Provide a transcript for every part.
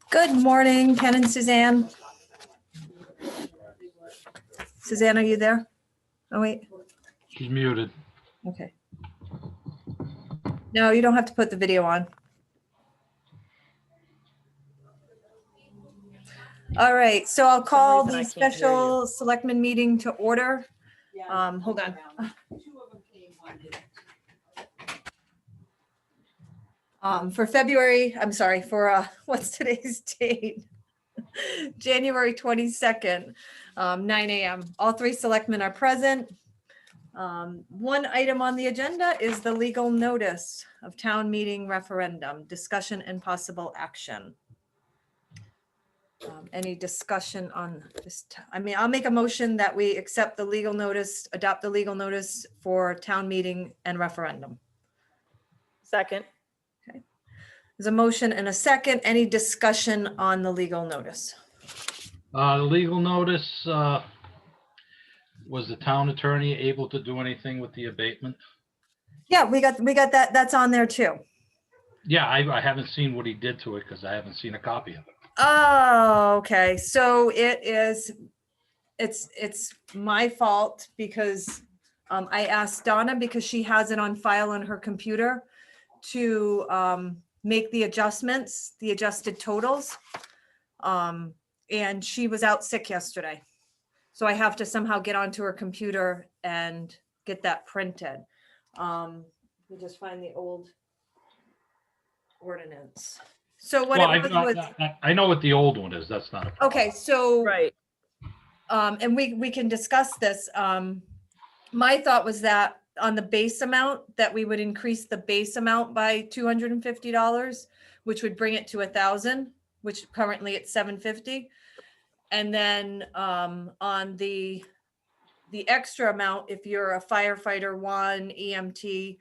Good morning, Ken and Suzanne. Suzanne, are you there? Oh, wait. She's muted. Okay. No, you don't have to put the video on. All right, so I'll call reason the I can't hear special selectmen meeting to order. Hold on. For February, I'm sorry, for what's today's date? January 22nd, 9 a.m. All three selectmen are present. One item on the agenda is the legal notice of town meeting referendum, discussion and possible action. Any discussion on this? I'll make a motion that we accept the legal notice, adopt the legal notice for town meeting and referendum. Second. There's a motion and a second. Any discussion on the legal notice? The legal notice, was the town attorney able to do anything with the abatement? Yeah, we got that. That's on there too. Yeah, I haven't seen what he did to it because I haven't seen a copy of it. Oh, okay. So it's my fault because I asked Donna because she has it on file on her computer to make the adjustments, the adjusted totals. And she was out sick yesterday. So I have to somehow get onto her computer and get that printed. Let me just find the old ordinance. So what Well, it was, I know what the old one is. That's not a problem. okay, so. Right. And we can discuss this. My thought was that on the base amount, that we would increase the base amount by $250, which would bring it to 1,000, which currently it's $750. And then on the extra amount, if you're a firefighter one, EMT,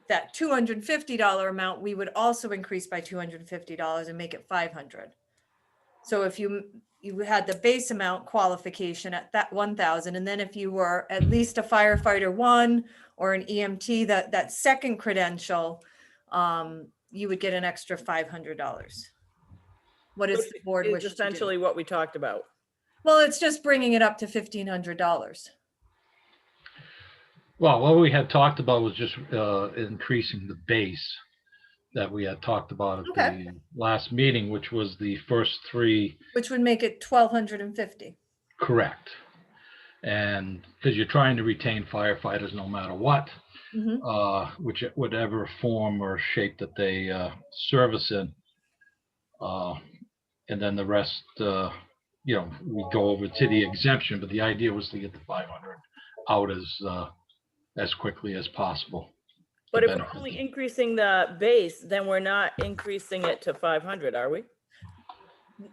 that $250 amount, we would also increase by $250 and make it 500. So if you had the base amount qualification at that 1,000, and then if you were at least a firefighter one or an EMT, that second credential, you would get an extra $500. What is the board Is wish to do? essentially what we talked about. Well, it's just bringing it up to $1,500. Well, what we had talked about was just increasing the base that we had talked about at Okay. the last meeting, which was the first three. Which would make it $1,250. Correct. And because you're trying to retain firefighters no matter what, whatever form or shape that they service in. And then the rest, we go over to the exemption, but the idea was to get the 500 out as quickly as possible. But if we're only increasing the base, then we're not increasing it to 500, are we?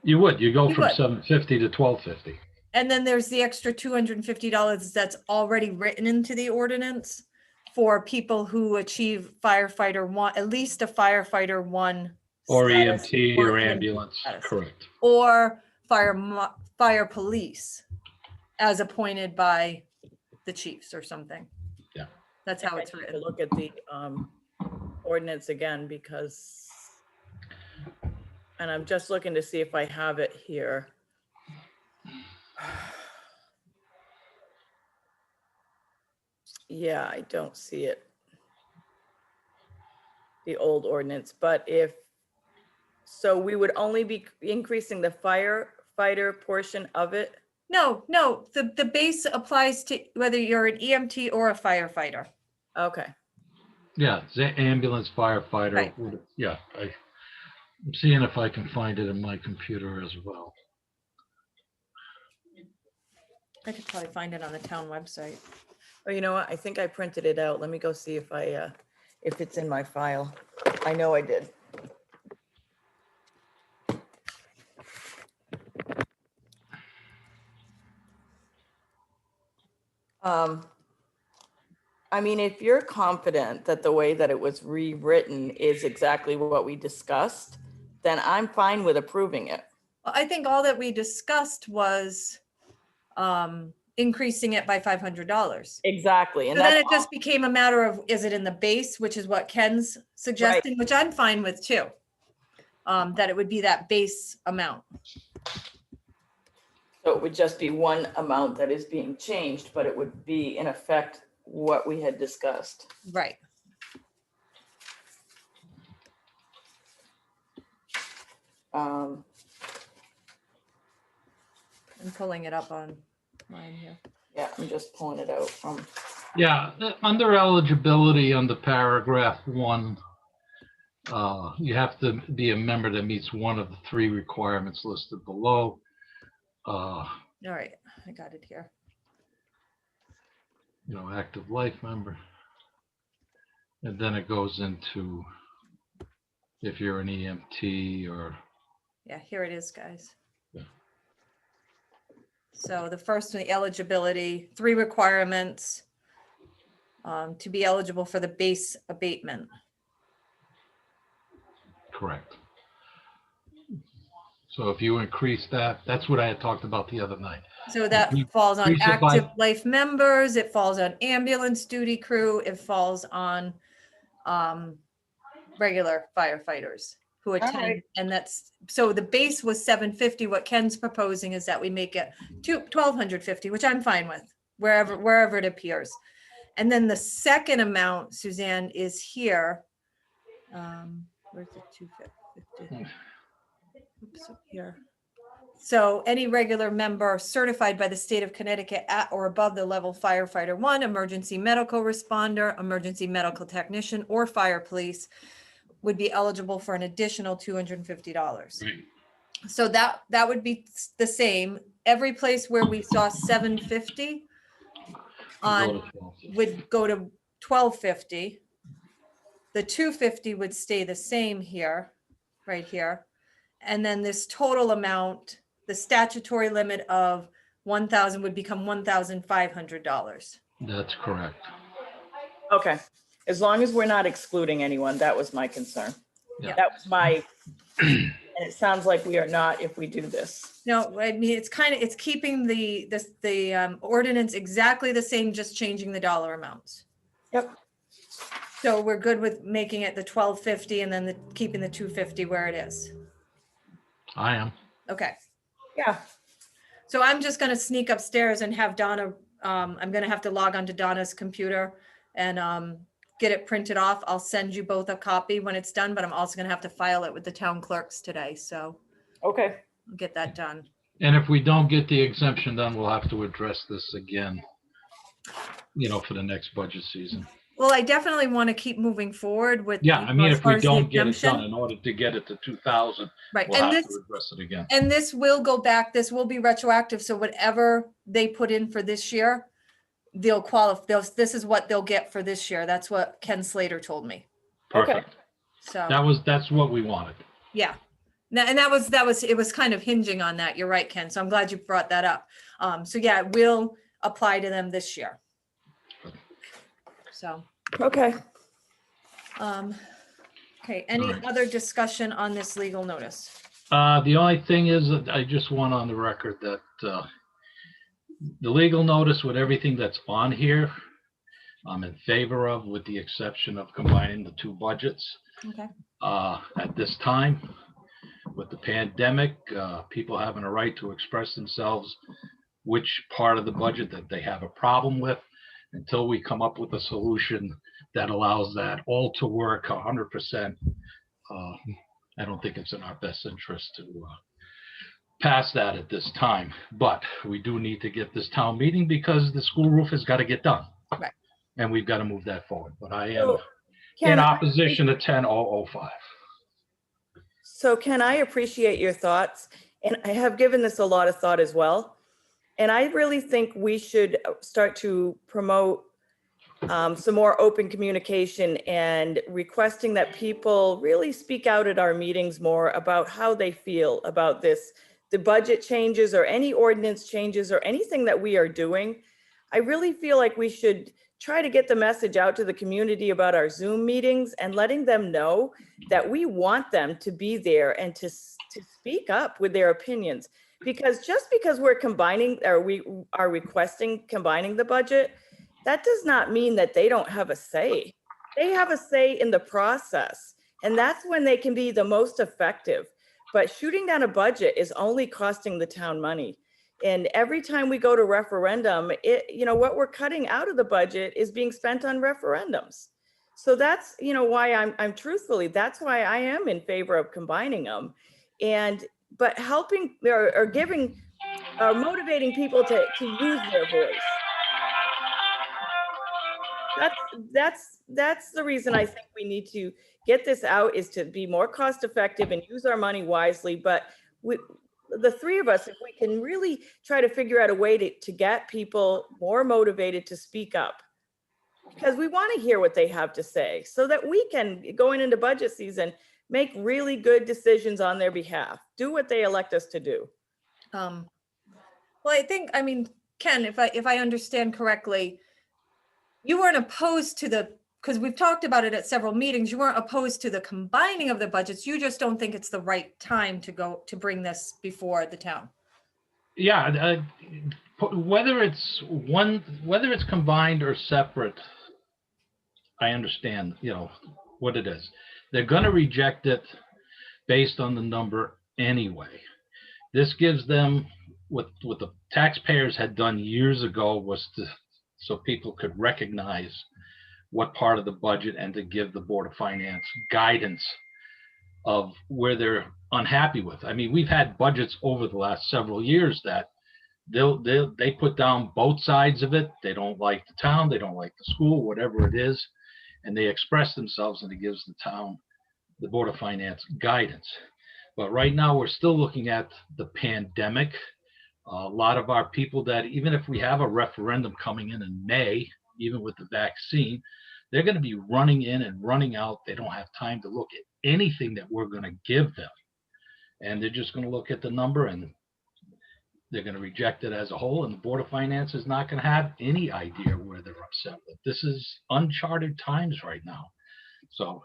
You would. You go You from would. $750 to $1,250. And then there's the extra $250 that's already written into the ordinance for people who achieve firefighter one, at least a firefighter one. Or status, EMT or or EMT ambulance. status, Correct. or fire police as appointed by the chiefs or something. Yeah. That's how I it's need to written. look at the ordinance again because, and I'm just looking to see if I have it here. Yeah, I don't see it. The old ordinance, but so we would only be increasing the firefighter portion of it. No, the base applies to whether you're an EMT or a firefighter. Okay. Yeah, the ambulance firefighter. Right. Yeah, I'm seeing if I can find it in my computer as well. I could probably find it on the town website. Oh, you know what? I think I printed it out. Let me go see if if it's in my file. I know I did. I mean, if you're confident that the way that it was rewritten is exactly what we discussed, then I'm fine with approving it. Well, I think all that we discussed was increasing it by $500. Exactly. And So then that's it just became a matter of, is it in the base, which is what Ken's suggesting, which I'm fine with too. that it would be that base amount. So it would just be one amount that is being changed, but it would be in effect what we had discussed. Right. Um, I'm pulling it up on mine here. Yeah, I'm just pulling it out from, Yeah, under eligibility, under paragraph 1, you have to be a member that meets one of the 3 requirements listed below. All right, I got it here. Active life member. And then it goes into if you're an EMT or. Yeah, here it is, guys. Yeah. So the first one, the eligibility, 3 requirements to be eligible for the base abatement. Correct. So if you increase that, that's what I had talked about the other night. So that If you falls on increase it by- active life members, it falls on ambulance duty crew, it falls on regular firefighters who attend. right. And that's, so the base was 750. What Ken's proposing is that we make it to 1250, which I'm fine with, wherever it appears. And then the second amount, Suzanne, is here. Where's the 250? Oops, up here. So any regular member certified by the state of Connecticut at or above the level firefighter 1, emergency medical responder, emergency medical technician, or fire police would be eligible for an additional $250. Right. So that would be the same. Every place where we saw 750 on Go to 12. would go to 1250. The 250 would stay the same here, right here. And then this total amount, the statutory limit of 1,000 would become $1,500. That's correct. Okay, as long as we're not excluding anyone, that was my concern. Yeah. That was my, and it sounds like we are not if we do this. No, I mean, it's keeping the ordinance exactly the same, just changing the dollar amounts. Yep. So we're good with making it the 1250 and then keeping the 250 where it is. I am. Okay. Yeah, So I'm just going to sneak upstairs and have Donna, I'm going to have to log onto Donna's computer and get it printed off. I'll send you both a copy when it's done, but I'm also going to have to file it with the town clerks today. So okay, I'll get that done. And if we don't get the exemption done, we'll have to address this again, for the next budget season. Well, I definitely want to keep moving forward with. Yeah, I mean, as if far we as the don't get it exemption. done, in order to get it to 2,000, Right, we'll and have this, to address it again. and this will go back, this will be retroactive, so whatever they put in for this year, they'll qualify, this is what they'll get for this year. That's what Ken Slater told me. Perfect. So, That's what we wanted. yeah. And that was, it was kind of hinging on that. You're right, Ken. So I'm glad you brought that up. So yeah, it will apply to them this year. So, okay. okay, any All right. other discussion on this legal notice? The only thing is that I just want on the record that the legal notice with everything that's on here, I'm in favor of, with the exception of combining the 2 budgets. Okay. At this time, with the pandemic, people having a right to express themselves, which part of the budget that they have a problem with, until we come up with a solution that allows that all to work 100%. I don't think it's in our best interest to pass that at this time, but we do need to get this town meeting because the school roof has got to get done. Right. And we've got to move that forward, but I am So, in Ken, opposition to 10,005. So Ken, I appreciate your thoughts, and I have given this a lot of thought as well. And I really think we should start to promote some more open communication and requesting that people really speak out at our meetings more about how they feel about this, the budget changes or any ordinance changes or anything that we are doing. I really feel like we should try to get the message out to the community about our Zoom meetings and letting them know that we want them to be there and to speak up with their opinions. Because just because we're combining, or we are requesting combining the budget, that does not mean that they don't have a say. They have a say in the process. And that's when they can be the most effective. But shooting down a budget is only costing the town money. And every time we go to referendum, what we're cutting out of the budget is being spent on referendums. So that's, why I'm truthfully, that's why I am in favor of combining them. But helping or giving, or motivating people to use their voice. That's the reason I think we need to get this out, is to be more cost effective and use our money wisely. But the three of us, if we can really try to figure out a way to get people more motivated to speak up, because we want to hear what they have to say, so that we can, going into budget season, make really good decisions on their behalf, do what they elect us to do. Well, I mean, Ken, if I understand correctly, you weren't opposed to because we've talked about it at several meetings, you weren't opposed to the combining of the budgets. You just don't think it's the right time to bring this before the town. Yeah, whether it's combined or separate, I understand, what it is. They're going to reject it based on the number anyway. This gives them what the taxpayers had done years ago, was so people could recognize what part of the budget, and to give the Board of Finance guidance of where they're unhappy with. I mean, we've had budgets over the last several years that they put down both sides of it. They don't like the town, they don't like the school, whatever it is, and they express themselves, and it gives the Board of Finance guidance. But right now, we're still looking at the pandemic. A lot of our people that, even if we have a referendum coming in May, even with the vaccine, they're going to be running in and running out. They don't have time to look at anything that we're going to give them. And they're just going to look at the number, and they're going to reject it as a whole. And the Board of Finance is not going to have any idea where they're upset with. This is uncharted times right now. So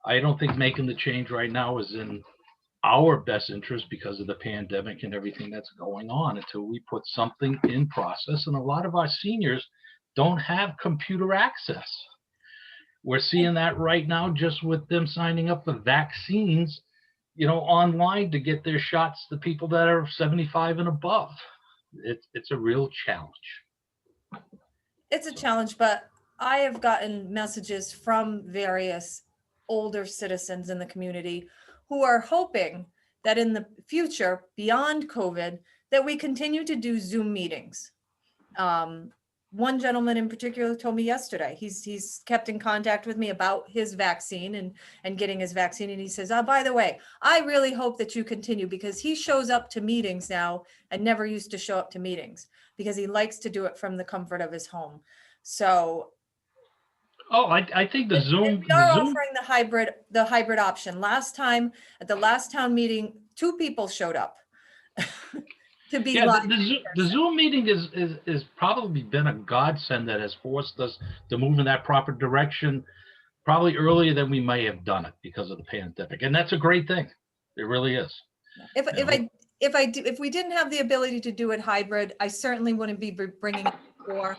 I don't think making the change right now is in our best interest, because of the pandemic and everything that's going on, until we put something in process. And a lot of our seniors don't have computer access. We're seeing that right now, just with them signing up for vaccines, online to get their shots, the people that are 75 and above. It's a real challenge. It's a challenge, but I have gotten messages from various older citizens in the community who are hoping that in the future, beyond COVID, that we continue to do Zoom meetings. One gentleman in particular told me yesterday, he's kept in contact with me about his vaccine and getting his vaccine. And he says, oh, by the way, I really hope that you continue, because he shows up to meetings now and never used to show up to meetings, because he likes to do it from the comfort of his home. So I think the Zoom. We are offering the hybrid option. Last time at the last town meeting, 2 people showed up to be live. The Zoom meeting is probably been a godsend that has forced us to move in that proper direction, probably earlier than we may have done it because of the pandemic, and that's a great thing. It really is. If we didn't have the ability to do it hybrid, I certainly wouldn't be bringing it before.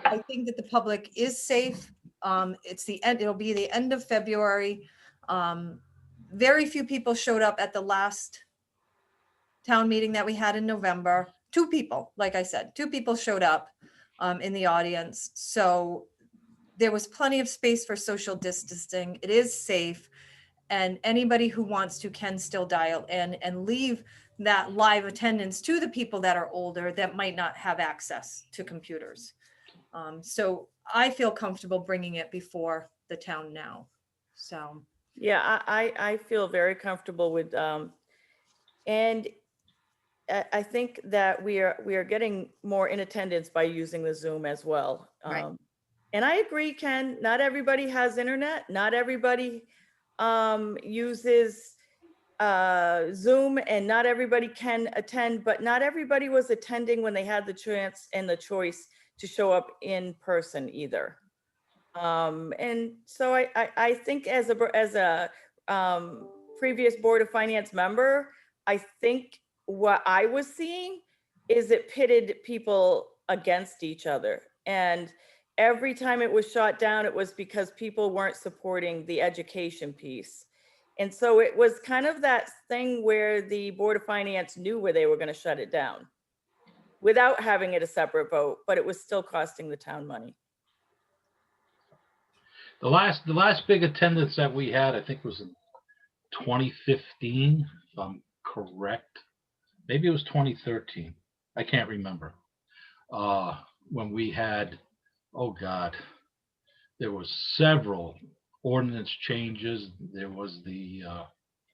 I think that the public is safe. It's the end. It'll be the end of February. Very few people showed up at the last town meeting that we had in November. 2 people, like I said, 2 people showed up in the audience. So there was plenty of space for social distancing. It is safe. And anybody who wants to can still dial in and leave that live attendance to the people that are older that might not have access to computers. So I feel comfortable bringing it before the town now. So yeah, I feel very comfortable with, and I think that we are getting more in attendance by using the Zoom as well. Right. And I agree, Ken, not everybody has internet, not everybody uses Zoom, and not everybody can attend, but not everybody was attending when they had the chance and the choice to show up in person either. And so I think as a previous Board of Finance member, I think what I was seeing is it pitted people against each other. And every time it was shot down, it was because people weren't supporting the education piece. And so it was kind of that thing where the Board of Finance knew where they were going to shut it down without having it a separate vote, but it was still costing the town money. The last big attendance that we had, I think, was in 2015, if I'm correct. Maybe it was 2013. I can't remember. When we had, oh God, there was several ordinance changes. There was the,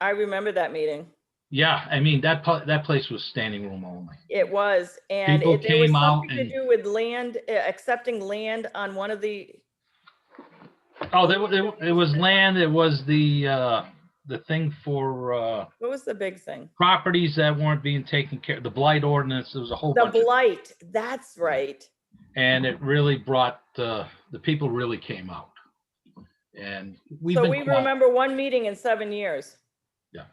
I remember that meeting. yeah, I mean, that place was standing room only. It was, and People there was came out something to and- do with land, accepting land on one of the, Oh, it was land. It was the thing for what was the big thing? properties that weren't being taken care of. The blight ordinance. There was a whole The bunch of, blight, that's right. and it really brought the people really came out. And we've So been we quiet. remember one meeting in 7 years, Yeah,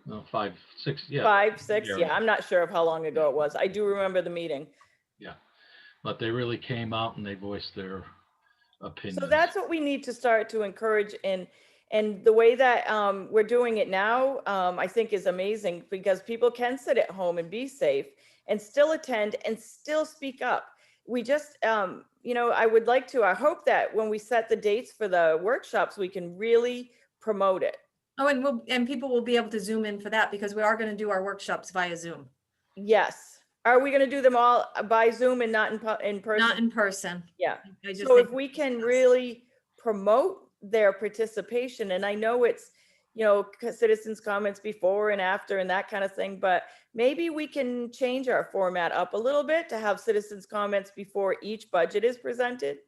no, 5, 6, yeah. 5, 6, Yeah. yeah, I'm not sure of how long ago it was. I do remember the meeting. But they really came out and they voiced their opinions. So that's what we need to start to encourage, and the way that we're doing it now, I think is amazing, because people can sit at home and be safe and still attend and still speak up. We just, I would like to, I hope that when we set the dates for the workshops, we can really promote it. Oh, and people will be able to Zoom in for that because we are going to do our workshops via Zoom, Yes. Are we going to do them all by Zoom and not in person? not in person. Yeah. I just So if think- we can really promote their participation, and I know it's, citizens' comments before and after and that kind of thing, but maybe we can change our format up a little bit to have citizens' comments before each budget is presented.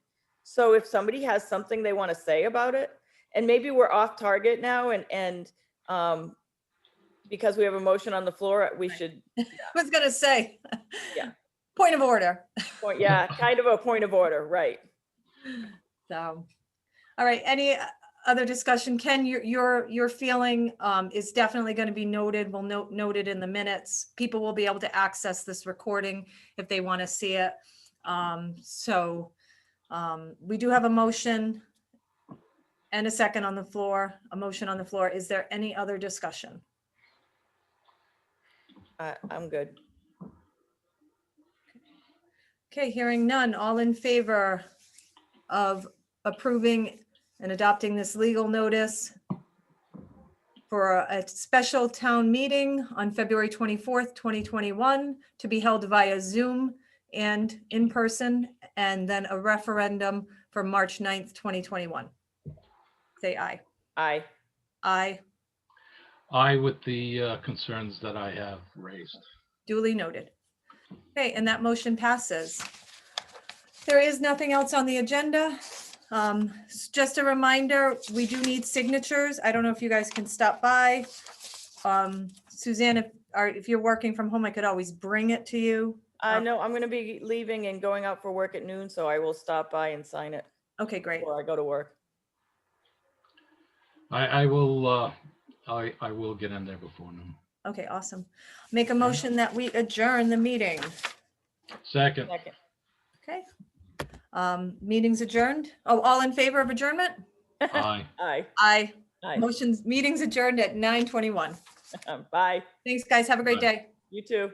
So if somebody has something they want to say about it, and maybe we're off target now, and because we have a motion on the floor, we should, I was going to say. Yeah. Point of order. kind of a point of order, right? So, all right, any other discussion? Ken, your feeling is definitely going to be noted. We'll note it in the minutes. People will be able to access this recording if they want to see it. We do have a motion and a second on the floor, a motion on the floor. Is there any other discussion? I'm good. Okay, hearing none. All in favor of approving and adopting this legal notice for a special town meeting on February 24th, 2021, to be held via Zoom and in person, and then a referendum for March 9th, 2021. Say aye. Aye. Aye. I, with the concerns that I have raised. Duly noted. Okay, and that motion passes. There is nothing else on the agenda. Just a reminder, we do need signatures. I don't know if you guys can stop by. Suzanne, if you're working from home, I could always bring it to you. No, I'm going to be leaving and going out for work at noon, so I will stop by and sign it Okay, great. before I go to work. I will get in there before noon. Okay, awesome. Make a motion that we adjourn the meeting. Second. Second. Okay. Meeting's adjourned. Oh, all in favor of adjournment? Aye. Aye. Aye. Aye. Meeting's adjourned at 9:21. Bye. Thanks, guys. Have a great Bye. day. You too.